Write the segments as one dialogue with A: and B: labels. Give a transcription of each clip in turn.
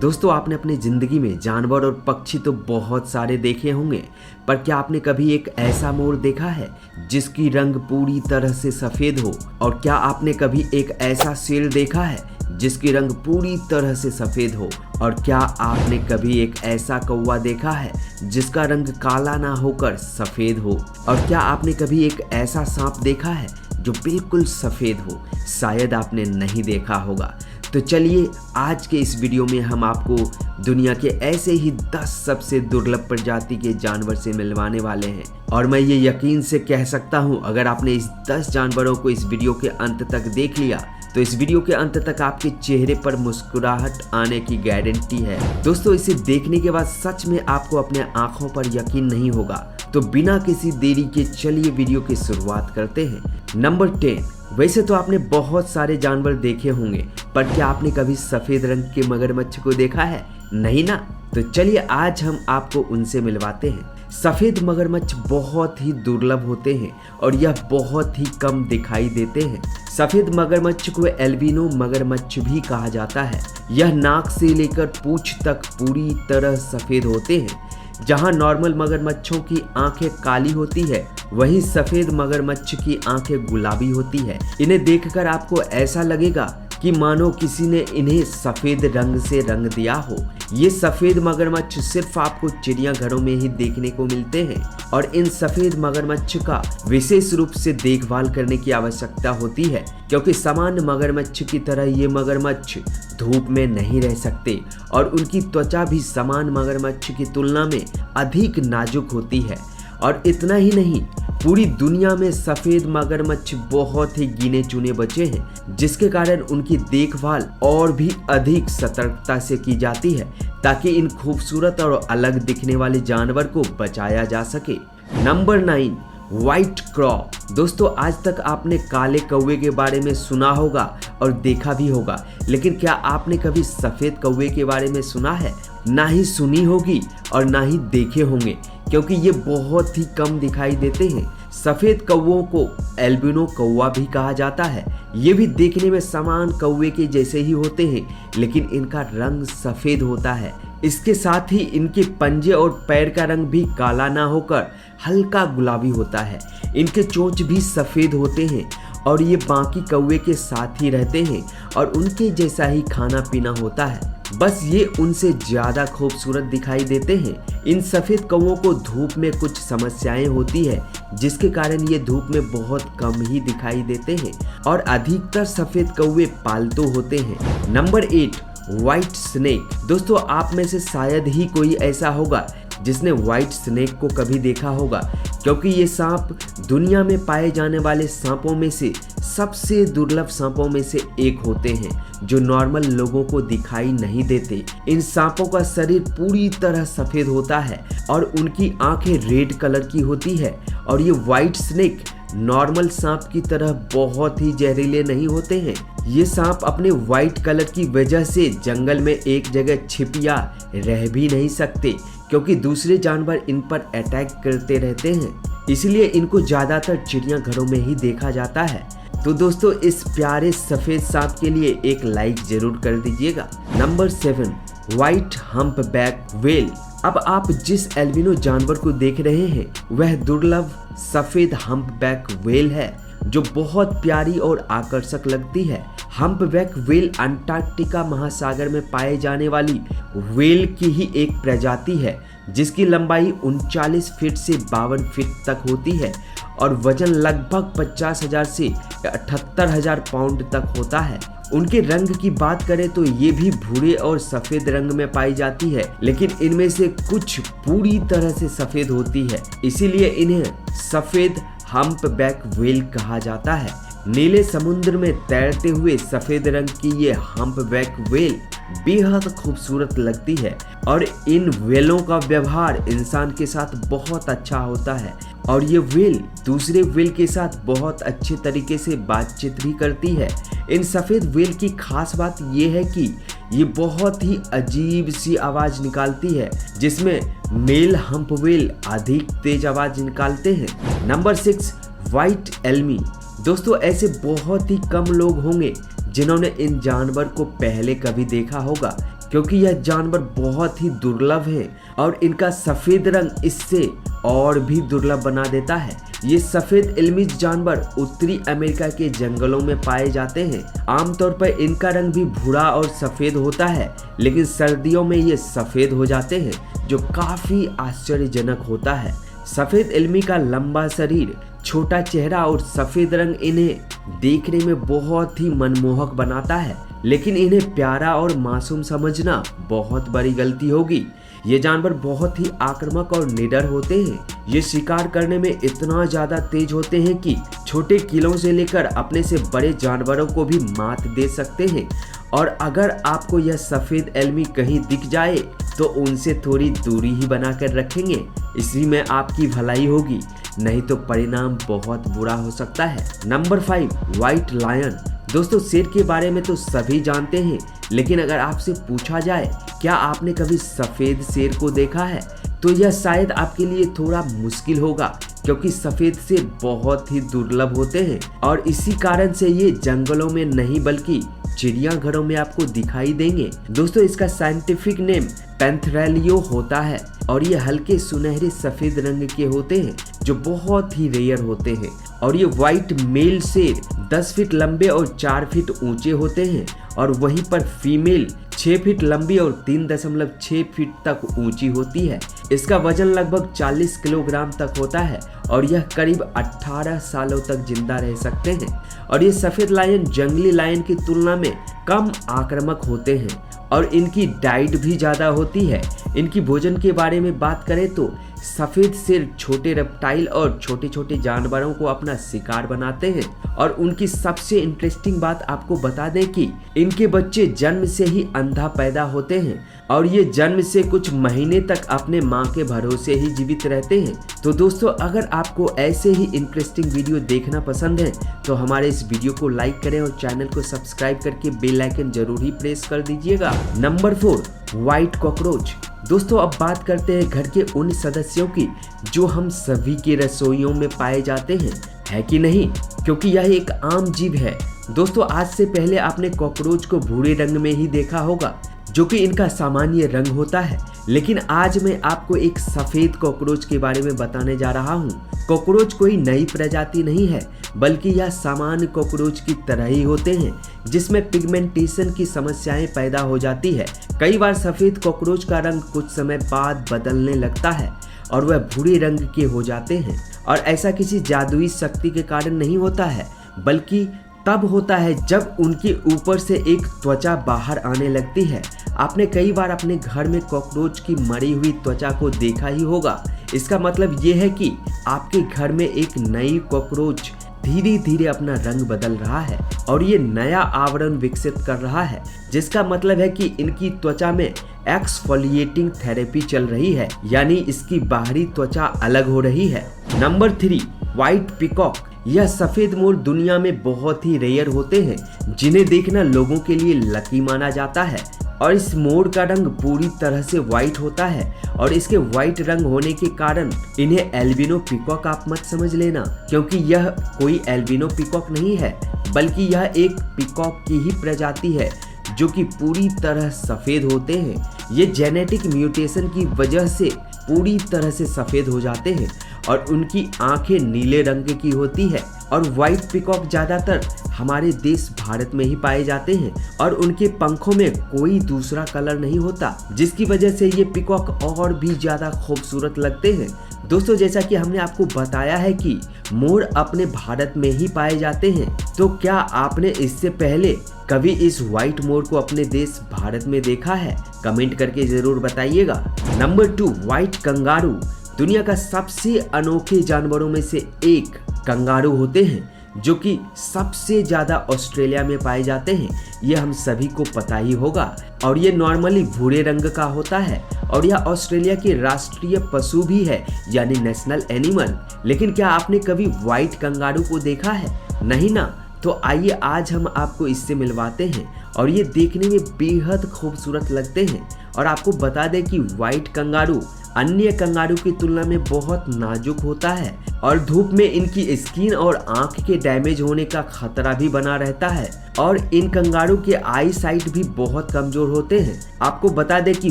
A: दोस्तों आपने अपनी जिंदगी में जानवर और पक्षी तो बहुत सारे देखे होंगे, पर क्या आपने कभी एक ऐसा मोर देखा है जिसकी रंग पूरी तरह से सफेद हो? और क्या आपने कभी एक ऐसा शेर देखा है जिसकी रंग पूरी तरह से सफेद हो? और क्या आपने कभी एक ऐसा कौवा देखा है जिसका रंग काला ना होकर सफेद हो? और क्या आपने कभी एक ऐसा सांप देखा है जो बिल्कुल सफेद हो? शायद आपने नहीं देखा होगा। तो चलिए आज के इस वीडियो में हम आपको दुनिया के ऐसे ही 10 सबसे दुर्लभ प्रजाति के जानवर से मिलवाने वाले हैं। और मैं ये यकीन से कह सकता हूँ, अगर आपने इस 10 जानवरों को इस वीडियो के अंत तक देख लिया तो इस वीडियो के अंत तक आपके चेहरे पर मुस्कुराहट आने की गारंटी है। दोस्तों इसे देखने के बाद सच में आपको अपने आंखों पर यकीन नहीं होगा। तो बिना किसी देरी के चलिए वीडियो की शुरुआत करते हैं। नंबर 10। वैसे तो आपने बहुत सारे जानवर देखे होंगे, पर क्या आपने कभी सफेद रंग के मगरमच्छ को देखा है? नहीं ना? तो चलिए आज हम आपको उनसे मिलवाते हैं। सफेद मगरमच्छ बहुत ही दुर्लभ होते हैं और यह बहुत ही कम दिखाई देते हैं। सफेद मगरमच्छ को एल्बिनो मगरमच्छ भी कहा जाता है। यह नाक से लेकर पूंछ तक पूरी तरह सफेद होते हैं। जहां नॉर्मल मगरमच्छों की आंखें काली होती है, वहीं सफेद मगरमच्छ की आंखें गुलाबी होती है। इन्हें देखकर आपको ऐसा लगेगा कि मानो किसी ने इन्हें सफेद रंग से रंग दिया हो। ये सफेद मगरमच्छ सिर्फ आपको चिड़ियाघरों में ही देखने को मिलते हैं और इन सफेद मगरमच्छ का विशेष रूप से देखभाल करने की आवश्यकता होती है, क्योंकि सामान्य मगरमच्छ की तरह ये मगरमच्छ धूप में नहीं रह सकते और उनकी त्वचा भी सामान्य मगरमच्छ की तुलना में अधिक नाजुक होती है। और इतना ही नहीं, पूरी दुनिया में सफेद मगरमच्छ बहुत ही गिने चुने बचे हैं, जिसके कारण उनकी देखभाल और भी अधिक सतर्कता से की जाती है ताकि इन खूबसूरत और अलग दिखने वाले जानवर को बचाया जा सके। नंबर 9। व्हाइट क्रॉ। दोस्तों आज तक आपने काले कौवे के बारे में सुना होगा और देखा भी होगा, लेकिन क्या आपने कभी सफेद कौवे के बारे में सुना है? ना ही सुनी होगी और ना ही देखे होंगे, क्योंकि ये बहुत ही कम दिखाई देते हैं। सफेद कौवों को एल्बिनो कौवा भी कहा जाता है। ये भी देखने में समान कौवे के जैसे ही होते हैं, लेकिन इनका रंग सफेद होता है। इसके साथ ही इनके पंजे और पैर का रंग भी काला ना होकर हल्का गुलाबी होता है। इनके चोंच भी सफेद होते हैं और ये बाकी कौवे के साथ ही रहते हैं और उनके जैसा ही खाना पीना होता है, बस ये उनसे ज्यादा खूबसूरत दिखाई देते हैं। इन सफेद कौवों को धूप में कुछ समस्याएं होती है, जिसके कारण ये धूप में बहुत कम ही दिखाई देते हैं और अधिकतर सफेद कौवे पालतू होते हैं। नंबर 8। White snake. दोस्तों आप में से शायद ही कोई ऐसा होगा जिसने व्हाइट स्नेक को कभी देखा होगा, क्योंकि ये सांप दुनिया में पाए जाने वाले सांपों में से सबसे दुर्लभ सांपों में से एक होते हैं, जो नॉर्मल लोगों को दिखाई नहीं देते। इन सांपों का शरीर पूरी तरह सफेद होता है और उनकी आंखें रेड कलर की होती है। और ये व्हाइट स्नेक नॉर्मल सांप की तरह बहुत ही जहरीले नहीं होते हैं। ये सांप अपने व्हाइट कलर की वजह से जंगल में एक जगह छिप या रह भी नहीं सकते, क्योंकि दूसरे जानवर इन पर अटैक करते रहते हैं। इसलिए इनको ज्यादातर चिड़ियाघरों में ही देखा जाता है। तो दोस्तों इस प्यारे सफेद सांप के लिए एक लाइक जरूर कर दीजिएगा। नंबर 7। White humpback whale. अब आप जिस एल्बिनो जानवर को देख रहे हैं वह दुर्लभ सफेद हम्पबैक व्हेल है, जो बहुत प्यारी और आकर्षक लगती है। हम्पबैक व्हेल अंटार्कटिका महासागर में पाए जाने वाली व्हेल की ही एक प्रजाति है, जिसकी लंबाई 39 फीट से 52 फीट तक होती है और वजन लगभग 50,000 से 78,000 पाउंड तक होता है। उनके रंग की बात करें तो ये भी भूरे और सफेद रंग में पाई जाती है, लेकिन इनमें से कुछ पूरी तरह से सफेद होती है, इसीलिए इन्हें सफेद हम्पबैक व्हेल कहा जाता है। नीले समुद्र में तैरते हुए सफेद रंग की ये हम्पबैक व्हेल बेहद खूबसूरत लगती है और इन व्हेलों का व्यवहार इंसान के साथ बहुत अच्छा होता है और ये व्हेल दूसरे व्हेल के साथ बहुत अच्छे तरीके से बातचीत भी करती है। इन सफेद व्हेल की खास बात ये है कि ये बहुत ही अजीब सी आवाज निकालती है, जिसमें मेल हम्प व्हेल अधिक तेज आवाज निकालते हैं। नंबर 6। व्हाइट एल्मी। दोस्तों ऐसे बहुत ही कम लोग होंगे जिन्होंने इन जानवर को पहले कभी देखा होगा, क्योंकि यह जानवर बहुत ही दुर्लभ है और इनका सफेद रंग इससे और भी दुर्लभ बना देता है। ये सफेद इल्मीज जानवर उत्तरी अमेरिका के जंगलों में पाए जाते हैं। आमतौर पर इनका रंग भी भूरा और सफेद होता है, लेकिन सर्दियों में ये सफेद हो जाते हैं, जो काफी आश्चर्यजनक होता है। सफेद इल्मी का लंबा शरीर, छोटा चेहरा और सफेद रंग इन्हें देखने में बहुत ही मनमोहक बनाता है, लेकिन इन्हें प्यारा और मासूम समझना बहुत बड़ी गलती होगी। ये जानवर बहुत ही आक्रामक और निडर होते हैं। ये शिकार करने में इतना ज्यादा तेज होते हैं कि छोटे कीलों से लेकर अपने से बड़े जानवरों को भी मात दे सकते हैं। और अगर आपको यह सफेद एल्मी कहीं दिख जाए तो उनसे थोड़ी दूरी ही बनाकर रखेंगे, इसी में आपकी भलाई होगी, नहीं तो परिणाम बहुत बुरा हो सकता है। Number 5, white lion. दोस्तों, शेर के बारे में तो सभी जानते हैं, लेकिन अगर आपसे पूछा जाए क्या आपने कभी सफेद शेर को देखा है, तो यह शायद आपके लिए थोड़ा मुश्किल होगा, क्योंकि सफेद शेर बहुत ही दुर्लभ होते हैं और इसी कारण से ये जंगलों में नहीं बल्कि चिड़ियाघरों में आपको दिखाई देंगे। दोस्तों, इसका साइंटिफिक नेम पैंथेरेलियो होता है और ये हल्के सुनहरे सफेद रंग के होते हैं, जो बहुत ही रेयर होते हैं। और ये व्हाइट मेल शेर 10 फीट लंबे और 4 फीट ऊंचे होते हैं, और वहीं पर फीमेल 6 फीट लंबी और 3.6 फीट तक ऊंची होती है। इसका वजन लगभग 40 किलोग्राम तक होता है और यह करीब 18 सालों तक जिंदा रह सकते हैं। और ये सफेद लायन जंगली लायन की तुलना में कम आक्रामक होते हैं और इनकी डाइट भी ज़्यादा होती है। इनकी भोजन के बारे में बात करें तो सफेद शेर छोटे रेप्टाइल और छोटे छोटे जानवरों को अपना शिकार बनाते हैं। और उनकी सबसे इंटरेस्टिंग बात आपको बता दें कि इनके बच्चे जन्म से ही अंधा पैदा होते हैं और ये जन्म से कुछ महीने तक अपने माँ के भरोसे ही जीवित रहते हैं। तो दोस्तों, अगर आपको ऐसे ही इंटरेस्टिंग वीडियो देखना पसंद है तो हमारे इस वीडियो को लाइक करें और चैनल को सब्सक्राइब करके बेल आइकन जरूर ही प्रेस कर दीजिएगा। Number 4, white cockroach. दोस्तों, अब बात करते हैं घर के उन सदस्यों की जो हम सभी के रसोइयों में पाए जाते हैं, है कि नहीं? क्योंकि यह एक आम जीव है। दोस्तों, आज से पहले आपने कॉकरोच को भूरे रंग में ही देखा होगा, जो कि इनका सामान्य रंग होता है, लेकिन आज मैं आपको एक सफेद कॉकरोच के बारे में बताने जा रहा हूँ। कॉकरोच कोई नई प्रजाति नहीं है, बल्कि यह सामान्य कॉकरोच की तरह ही होते हैं, जिसमें पिगमेंटेशन की समस्याएं पैदा हो जाती है। कई बार सफेद कॉकरोच का रंग कुछ समय बाद बदलने लगता है और वह भूरे रंग के हो जाते हैं। और ऐसा किसी जादुई शक्ति के कारण नहीं होता है, बल्कि तब होता है जब उनके ऊपर से एक त्वचा बाहर आने लगती है। आपने कई बार अपने घर में कॉकरोच की मरी हुई त्वचा को देखा ही होगा। इसका मतलब ये है कि आपके घर में एक नई कॉकरोच धीरे धीरे अपना रंग बदल रहा है और ये नया आवरण विकसित कर रहा है, जिसका मतलब है कि इनकी त्वचा में एक्सफोलिएटिंग थेरेपी चल रही है, यानी इसकी बाहरी त्वचा अलग हो रही है। Number 3, white peacock. यह सफेद मोर दुनिया में बहुत ही रेयर होते हैं, जिन्हें देखना लोगों के लिए लकी माना जाता है। और इस मोर का रंग पूरी तरह से व्हाइट होता है और इसके व्हाइट रंग होने के कारण इन्हें एल्बिनो पीकॉक आप मत समझ लेना, क्योंकि यह कोई एल्बिनो पीकॉक नहीं है, बल्कि यह एक पीकॉक की ही प्रजाति है जो कि पूरी तरह सफेद होते हैं। ये जेनेटिक म्यूटेशन की वजह से पूरी तरह से सफेद हो जाते हैं और उनकी आंखें नीले रंग की होती है। और व्हाइट पीकॉक ज्यादातर हमारे देश भारत में ही पाए जाते हैं और उनके पंखों में कोई दूसरा कलर नहीं होता, जिसकी वजह से ये पीकॉक और भी ज्यादा खूबसूरत लगते हैं। दोस्तों, जैसा कि हमने आपको बताया है कि मोर अपने भारत में ही पाए जाते हैं, तो क्या आपने इससे पहले कभी इस व्हाइट मोर को अपने देश भारत में देखा है? कमेंट करके जरूर बताइएगा। Number 2, white kangaroo. दुनिया का सबसे अनोखे जानवरों में से एक कंगारू होते हैं, जो कि सबसे ज्यादा ऑस्ट्रेलिया में पाए जाते हैं। ये हम सभी को पता ही होगा और ये नॉर्मली भूरे रंग का होता है और यह ऑस्ट्रेलिया के राष्ट्रीय पशु भी है, यानी नेशनल एनिमल। लेकिन क्या आपने कभी व्हाइट कंगारू को देखा है? नहीं ना? तो आइए आज हम आपको इससे मिलवाते हैं और ये देखने में बेहद खूबसूरत लगते हैं। और आपको बता दें कि व्हाइट कंगारू अन्य कंगारू की तुलना में बहुत नाजुक होता है और धूप में इनकी स्किन और आंख के डैमेज होने का खतरा भी बना रहता है और इन कंगारू के आई साइट भी बहुत कमजोर होते हैं। आपको बता दें कि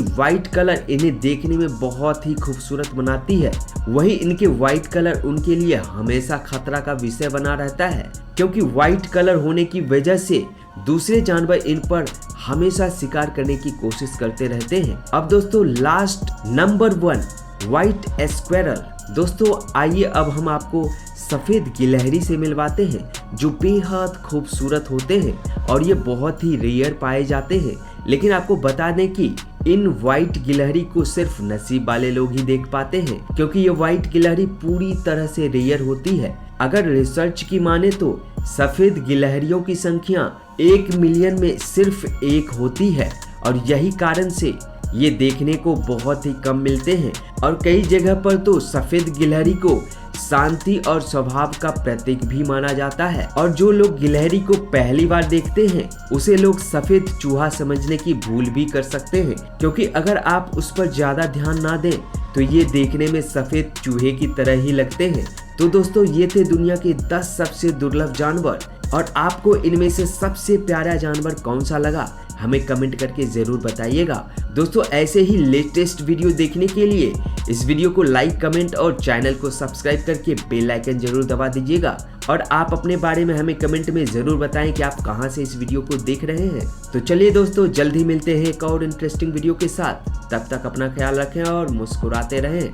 A: व्हाइट कलर इन्हें देखने में बहुत ही खूबसूरत बनाती है, वहीं इनके व्हाइट कलर उनके लिए हमेशा खतरा का विषय बना रहता है, क्योंकि व्हाइट कलर होने की वजह से दूसरे जानवर इन पर हमेशा शिकार करने की कोशिश करते रहते हैं। अब दोस्तों लास्ट नंबर 1 व्हाइट स्क्विरल। दोस्तों आइए अब हम आपको सफेद गिलहरी से मिलवाते हैं जो बेहद खूबसूरत होते हैं और ये बहुत ही रेयर पाए जाते हैं। लेकिन आपको बता दें कि इन व्हाइट गिलहरी को सिर्फ नसीब वाले लोग ही देख पाते हैं, क्योंकि ये व्हाइट गिलहरी पूरी तरह से रेयर होती है। अगर रिसर्च की माने तो सफेद गिलहरियों की संख्या 1 मिलियन में सिर्फ 1 होती है और यही कारण से ये देखने को बहुत ही कम मिलते हैं और कई जगह पर तो सफेद गिलहरी को शांति और स्वभाव का प्रतीक भी माना जाता है और जो लोग गिलहरी को पहली बार देखते हैं उसे लोग सफेद चूहा समझने की भूल भी कर सकते हैं, क्योंकि अगर आप उस पर ज्यादा ध्यान ना दें तो ये देखने में सफेद चूहे की तरह ही लगते हैं। तो दोस्तों ये थे दुनिया के 10 सबसे दुर्लभ जानवर और आपको इनमें से सबसे प्यारा जानवर कौन सा लगा हमें कमेंट करके जरूर बताइएगा। दोस्तों ऐसे ही लेटेस्ट वीडियो देखने के लिए इस वीडियो को लाइक, कमेंट और चैनल को सब्सक्राइब करके बेल आइकन जरूर दबा दीजिएगा और आप अपने बारे में हमें कमेंट में जरूर बताएं कि आप कहां से इस वीडियो को देख रहे हैं। तो चलिए दोस्तों जल्द ही मिलते हैं एक और इंटरेस्टिंग वीडियो के साथ, तब तक अपना ख्याल रखें और मुस्कुराते रहें।